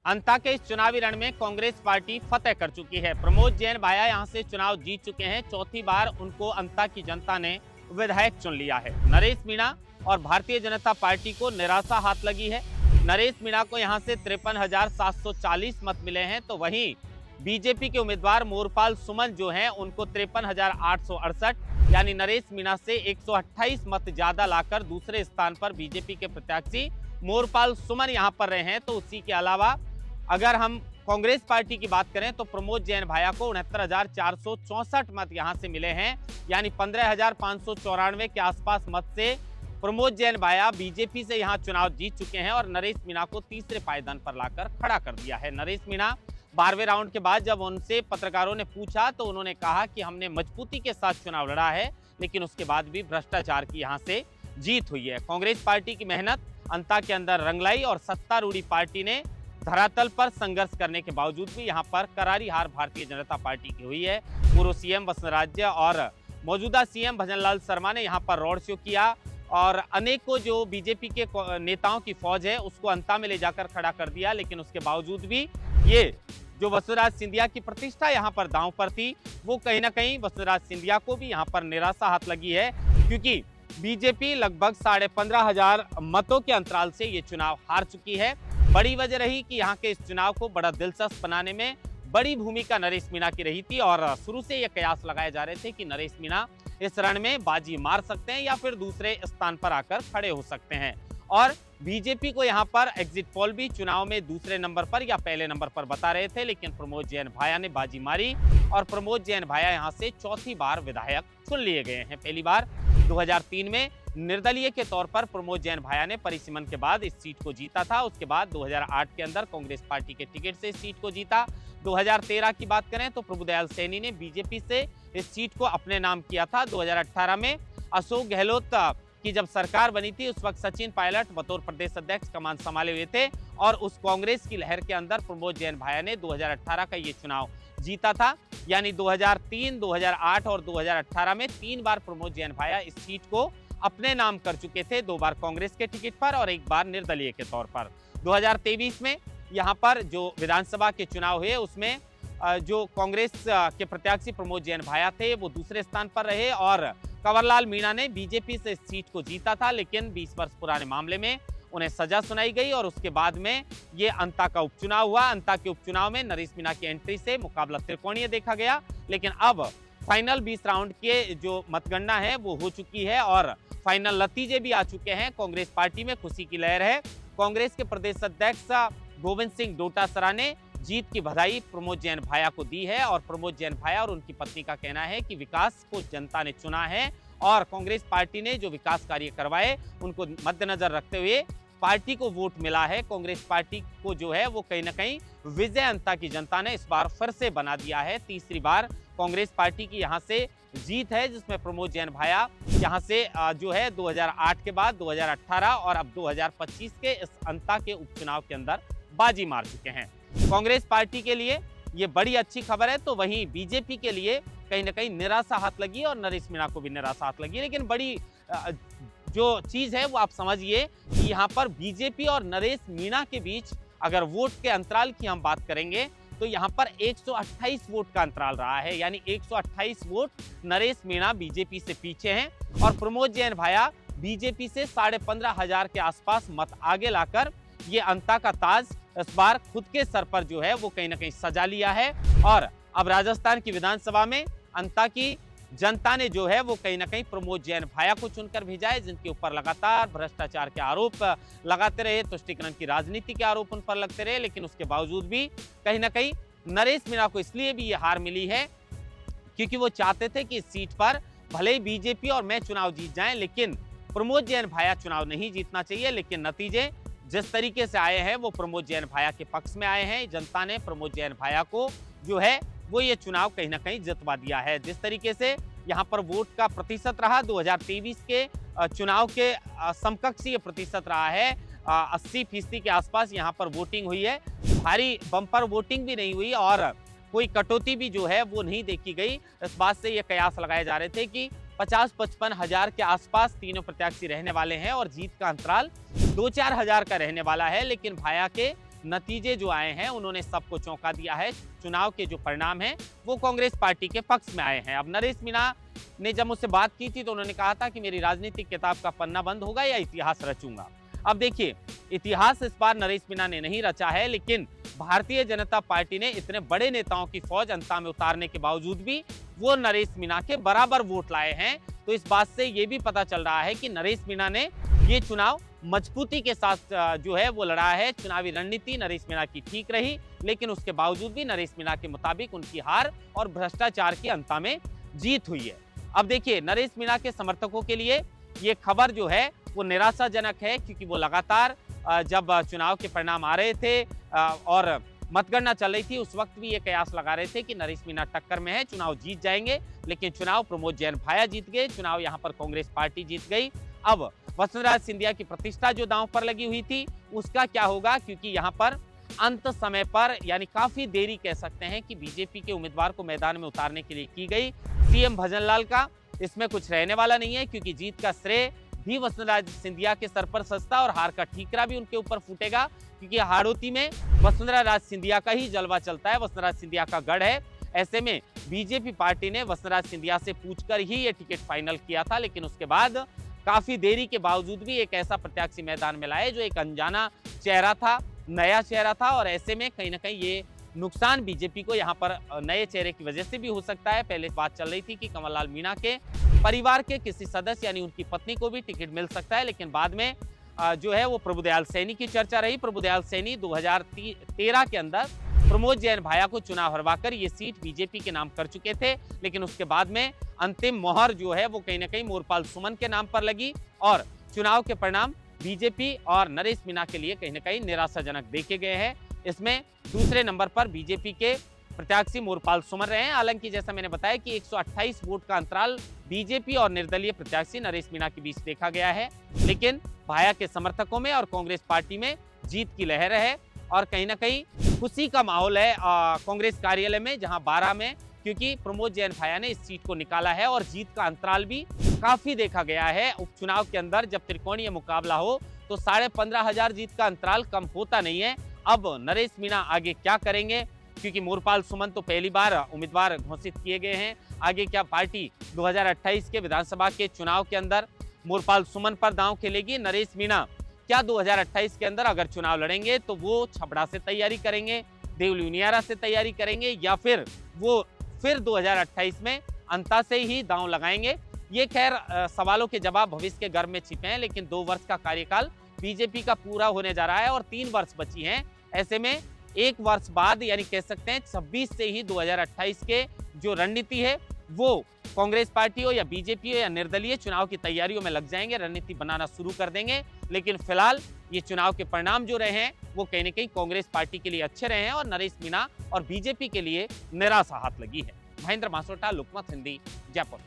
अंता के इस चुनावी रण में कांग्रेस पार्टी फतेह कर चुकी है। प्रमोद जैन भाया यहां से चुनाव जीत चुके हैं। चौथी बार उनको अंता की जनता ने विधायक चुन लिया है। नरेश मीणा और भारतीय जनता पार्टी को निराशा हाथ लगी है। नरेश मीणा को यहां से 53,740 मत मिले हैं, तो वहीं बीजेपी के उम्मीदवार मोरपाल सुमन जो हैं उनको 53,868 यानी नरेश मीणा से 128 मत ज्यादा लाकर दूसरे स्थान पर बीजेपी के प्रत्याशी मोरपाल सुमन यहां पर रहे हैं। तो उसी के अलावा अगर हम कांग्रेस पार्टी की बात करें तो प्रमोद जैन भाया को 69,464 मत यहां से मिले हैं, यानी 15,594 के आसपास मत से प्रमोद जैन भाया बीजेपी से यहां चुनाव जीत चुके हैं और नरेश मीणा को तीसरे पायदान पर लाकर खड़ा कर दिया है। नरेश मीणा 12वें राउंड के बाद जब उनसे पत्रकारों ने पूछा तो उन्होंने कहा कि हमने मजबूती के साथ चुनाव लड़ा है, लेकिन उसके बाद भी भ्रष्टाचार की यहां से जीत हुई है। कांग्रेस पार्टी की मेहनत अंता के अंदर रंग लाई और सत्तारूढ़ी पार्टी ने धरातल पर संघर्ष करने के बावजूद भी यहां पर करारी हार भारतीय जनता पार्टी की हुई है। पूर्व सीएम वसुंधरा और मौजूदा सीएम भजनलाल शर्मा ने यहां पर रोड शो किया और अनेकों जो बीजेपी के नेताओं की फौज है उसको अंता में ले जाकर खड़ा कर दिया, लेकिन उसके बावजूद भी ये जो वसुंधरा सिंधिया की प्रतिष्ठा यहां पर दांव पर थी, वो कहीं ना कहीं वसुंधरा सिंधिया को भी यहां पर निराशा हाथ लगी है, क्योंकि बीजेपी लगभग 15,500 मतों के अंतराल से ये चुनाव हार चुकी है। बड़ी वजह रही कि यहाँ के इस चुनाव को बड़ा दिलचस्प बनाने में बड़ी भूमिका नरेश मीणा की रही थी और शुरू से ये कयास लगाए जा रहे थे कि नरेश मीणा इस रण में बाजी मार सकते हैं या फिर दूसरे स्थान पर आकर खड़े हो सकते हैं। और बीजेपी को यहाँ पर एग्जिट पोल भी चुनाव में दूसरे नंबर पर या पहले नंबर पर बता रहे थे, लेकिन प्रमोद जैन भाया ने बाजी मारी और प्रमोद जैन भाया यहाँ से चौथी बार विधायक चुन लिए गए हैं। पहली बार 2003 में निर्दलीय के तौर पर प्रमोद जैन भाया ने परिसीमन के बाद इस सीट को जीता था। उसके बाद 2008 के अंदर कांग्रेस पार्टी के टिकट से इस सीट को जीता। 2013 की बात करें तो प्रभुदयाल सैनी ने बीजेपी से इस सीट को अपने नाम किया था। 2018 में अशोक गहलोत की जब सरकार बनी थी उस वक्त सचिन पायलट बतौर प्रदेश अध्यक्ष कमान संभाले हुए थे और उस कांग्रेस की लहर के अंदर प्रमोद जैन भाया ने 2018 का ये चुनाव जीता था। यानी 2003, 2008 और 2018 में 3 बार प्रमोद जैन भाया इस सीट को अपने नाम कर चुके थे, 2 बार कांग्रेस के टिकट पर और 1 बार निर्दलीय के तौर पर। 2023 में यहाँ पर जो विधानसभा के चुनाव हुए उसमें जो कांग्रेस के प्रत्याशी प्रमोद जैन भाया थे वो दूसरे स्थान पर रहे और कंवरलाल मीणा ने बीजेपी से इस सीट को जीता था, लेकिन 20 वर्ष पुराने मामले में उन्हें सजा सुनाई गई और उसके बाद में ये अंता का उपचुनाव हुआ। अंता के उपचुनाव में नरेश मीणा की एंट्री से मुकाबला त्रिकोणीय देखा गया, लेकिन अब फाइनल 20 राउंड के जो मतगणना है वो हो चुकी है और फाइनल नतीजे भी आ चुके हैं। कांग्रेस पार्टी में खुशी की लहर है। कांग्रेस के प्रदेश अध्यक्ष गोविंद सिंह डोटासरा ने जीत की बधाई प्रमोद जैन भाया को दी है और प्रमोद जैन भाया और उनकी पत्नी का कहना है कि विकास को जनता ने चुना है और कांग्रेस पार्टी ने जो विकास कार्य करवाए उनको मद्देनजर रखते हुए पार्टी को वोट मिला है। कांग्रेस पार्टी को जो है वो कहीं ना कहीं विजय अंता की जनता ने इस बार फिर से बना दिया है। तीसरी बार कांग्रेस पार्टी की यहां से जीत है, जिसमें प्रमोद जैन भाया यहां से जो है 2008 के बाद 2018 और अब 2025 के इस अंता के उपचुनाव के अंदर बाजी मार चुके हैं। कांग्रेस पार्टी के लिए ये बड़ी अच्छी खबर है, तो वहीं बीजेपी के लिए कहीं ना कहीं निराशा हाथ लगी और नरेश मीणा को भी निराशा हाथ लगी। लेकिन बड़ी जो चीज है वो आप समझिए कि यहाँ पर बीजेपी और नरेश मीणा के बीच अगर वोट के अंतराल की हम बात करेंगे तो यहाँ पर 128 वोट का अंतराल रहा है, यानी 128 वोट नरेश मीणा बीजेपी से पीछे हैं और प्रमोद जैन भाया बीजेपी से 15,500 के आसपास मत आगे लाकर ये अंता का ताज इस बार खुद के सर पर जो है वो कहीं ना कहीं सजा लिया है। और अब राजस्थान की विधानसभा में अंता की जनता ने जो है वो कहीं ना कहीं प्रमोद जैन भाया को चुनकर भेजा है, जिनके ऊपर लगातार भ्रष्टाचार के आरोप लगाते रहे, तुष्टीकरण की राजनीति के आरोप उन पर लगते रहे, लेकिन उसके बावजूद भी कहीं ना कहीं नरेश मीणा को इसलिए भी ये हार मिली है क्योंकि वो चाहते थे कि इस सीट पर भले ही बीजेपी और मैं चुनाव जीत जाएं, लेकिन प्रमोद जैन भाया चुनाव नहीं जीतना चाहिए। लेकिन नतीजे जिस तरीके से आए हैं वो प्रमोद जैन भाया के पक्ष में आए हैं। जनता ने प्रमोद जैन भाया को जो है वो ये चुनाव कहीं ना कहीं जितवा दिया है। जिस तरीके से यहाँ पर वोट का प्रतिशत रहा 2023 के चुनाव के समकक्ष ये प्रतिशत रहा है, 80% के आसपास यहाँ पर वोटिंग हुई है। भारी बम्पर वोटिंग भी नहीं हुई और कोई कटौती भी जो है वो नहीं देखी गई। इस बात से ये कयास लगाए जा रहे थे कि 50-55 हजार के आसपास तीनों प्रत्याशी रहने वाले हैं और जीत का अंतराल 2-4 हजार का रहने वाला है, लेकिन भाया के नतीजे जो आए हैं उन्होंने सबको चौंका दिया है। चुनाव के जो परिणाम हैं वो कांग्रेस पार्टी के पक्ष में आए हैं। अब नरेश मीणा ने जब मुझसे बात की थी तो उन्होंने कहा था कि मेरी राजनीतिक किताब का पन्ना बंद होगा या इतिहास रचूंगा। अब देखिए, इतिहास इस बार नरेश मीणा ने नहीं रचा है, लेकिन भारतीय जनता पार्टी ने इतने बड़े नेताओं की फौज अंता में उतारने के बावजूद भी वो नरेश मीणा के बराबर वोट लाए हैं। तो इस बात से ये भी पता चल रहा है कि नरेश मीणा ने ये चुनाव मजबूती के साथ जो है वो लड़ा है। चुनावी रणनीति नरेश मीणा की ठीक रही, लेकिन उसके बावजूद भी नरेश मीणा के मुताबिक उनकी हार और भ्रष्टाचार की अंता में जीत हुई है। अब देखिए, नरेश मीणा के समर्थकों के लिए ये खबर जो है वो निराशाजनक है, क्योंकि वो लगातार जब चुनाव के परिणाम आ रहे थे और मतगणना चल रही थी, उस वक्त भी ये कयास लगा रहे थे कि नरेश मीणा टक्कर में है, चुनाव जीत जाएंगे। लेकिन चुनाव प्रमोद जैन भाया जीत गए, चुनाव यहाँ पर कांग्रेस पार्टी जीत गई। अब वसुंधरा सिंधिया की प्रतिष्ठा जो दांव पर लगी हुई थी उसका क्या होगा, क्योंकि यहाँ पर अंत समय पर यानी काफी देरी कह सकते हैं कि बीजेपी के उम्मीदवार को मैदान में उतारने के लिए की गई सीएम भजनलाल का, इसमें कुछ रहने वाला नहीं है, क्योंकि जीत का श्रेय भी वसुंधरा सिंधिया के सर पर सजता और हार का ठीकरा भी उनके ऊपर फूटेगा, क्योंकि हाड़ौती में वसुंधरा राज सिंधिया का ही जलवा चलता है, वसुंधरा सिंधिया का गढ़ है। ऐसे में बीजेपी पार्टी ने वसुंधरा सिंधिया से पूछकर ही ये टिकट फाइनल किया था, लेकिन उसके बाद काफी देरी के बावजूद भी एक ऐसा प्रत्याशी मैदान में लाए जो एक अनजाना चेहरा था, नया चेहरा था, और ऐसे में कहीं ना कहीं ये नुकसान बीजेपी को यहाँ पर नए चेहरे की वजह से भी हो सकता है। पहले बात चल रही थी कि कमललाल मीणा के परिवार के किसी सदस्य यानी उनकी पत्नी को भी टिकट मिल सकता है, लेकिन बाद में जो है वो प्रभुदयाल सैनी की चर्चा रही। प्रभुदयाल सैनी 2013 के अंदर प्रमोद जैन भाया को चुनाव हरवाकर ये सीट बीजेपी के नाम कर चुके थे, लेकिन उसके बाद में अंतिम मोहर जो है वो कहीं ना कहीं मोरपाल सुमन के नाम पर लगी और चुनाव के परिणाम बीजेपी और नरेश मीणा के लिए कहीं ना कहीं निराशाजनक देखे गए हैं। इसमें दूसरे नंबर पर बीजेपी के प्रत्याशी मोरपाल सुमन रहे हैं। हालांकि जैसा मैंने बताया कि 128 वोट का अंतराल बीजेपी और निर्दलीय प्रत्याशी नरेश मीणा के बीच देखा गया है, लेकिन भाया के समर्थकों में और कांग्रेस पार्टी में जीत की लहर है और कहीं ना कहीं खुशी का माहौल है कांग्रेस कार्यालय में, जहां 12 में, क्योंकि प्रमोद जैन भाया ने इस सीट को निकाला है और जीत का अंतराल भी काफी देखा गया है। उपचुनाव के अंदर जब त्रिकोणीय मुकाबला हो तो 15,500 जीत का अंतराल कम होता नहीं है। अब नरेश मीणा आगे क्या करेंगे, क्योंकि मोरपाल सुमन तो पहली बार उम्मीदवार घोषित किए गए हैं। आगे क्या पार्टी 2028 के विधानसभा के चुनाव के अंदर मोरपाल सुमन पर दांव खेलेगी? नरेश मीणा क्या 2028 के अंदर अगर चुनाव लड़ेंगे तो वो छपड़ा से तैयारी करेंगे, देवलुनियारा से तैयारी करेंगे, या फिर वो 2028 में अंता से ही दांव लगाएंगे? ये खैर सवालों के जवाब भविष्य के गर्भ में छिपे हैं, लेकिन 2 वर्ष का कार्यकाल बीजेपी का पूरा होने जा रहा है और 3 वर्ष बची हैं। ऐसे में 1 वर्ष बाद यानी कह सकते हैं 26 से ही 2028 के जो रणनीति है वो कांग्रेस पार्टी हो या बीजेपी हो या निर्दलीय चुनाव की तैयारियों में लग जाएंगे, रणनीति बनाना शुरू कर देंगे। लेकिन फिलहाल ये चुनाव के परिणाम जो रहे हैं वो कहीं ना कहीं कांग्रेस पार्टी के लिए अच्छे रहे हैं और नरेश मीणा और बीजेपी के लिए निराशा हाथ लगी है। महेंद्र मासोटा, लोकमत हिंदी, जयपुर।